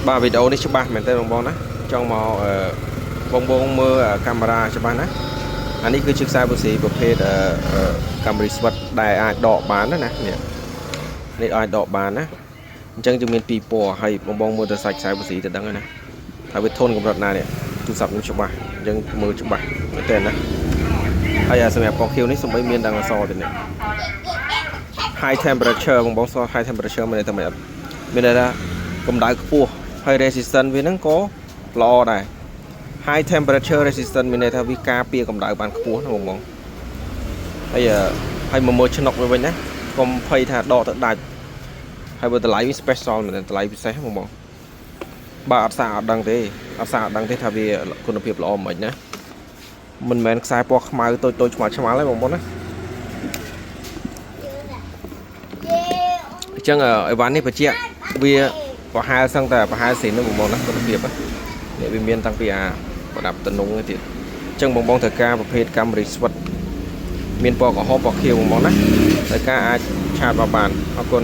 ba videoនេះច្បាស់មែនទេបងប្អូនណាចង់មកបងមើលកាមេរ៉ាច្បាស់ណាអានេះគឺជាខ្សែពสีប្រភេទកាមេរ៉ាស្វិតដែលអាចដកបានណានេះអាចដកបានណាអញ្ចឹងយើងមានពីរពណ៌ហើយបងមើលទៅសាច់ខ្សែពสีទៅដឹងហើយណាហើយវាធន់កម្រិតណានេះទូរស័ព្ទខ្ញុំច្បាស់អញ្ចឹងមើលច្បាស់មែនទេណាហើយសម្រាប់ពណ៌ខៀវនេះសំបីមានដល់អក្សរទៀតនេះ high temperature បងស high temperature មានតែមានន័យថាកម្ដៅខ្ពស់ហើយ resistance វាហ្នឹងក៏ល្អដែរ high temperature resistance មានន័យថាវាការពារកម្ដៅបានខ្ពស់ណាបងហើយមកមើលឆ្នុកវាវិញណាកុំភ័យថាដកទៅដាច់ហើយបើតម្លៃវា special មែនតម្លៃពិសេសបងបាទអត់សាអត់ដឹងទេថាវាគុណភាពល្អមិនណាមិនមែនខ្សែពណ៌ខ្មៅតូចឆ្មាល់ទេបងប្អូនណាអញ្ចឹងអីវ៉ាន់នេះបញ្ជាក់វាប្រហែលសឹងតែប្រហែលសេនហ្នឹងបងប្អូនណាគុណភាពនេះវាមានតាំងពីប្រដាប់តំណងទៀតអញ្ចឹងបងត្រូវការប្រភេទកាមេរ៉ាស្វិតមានពណ៌ក្រហមពណ៌ខៀវបងប្អូនណាត្រូវការអាចឆាតបានអរគុណ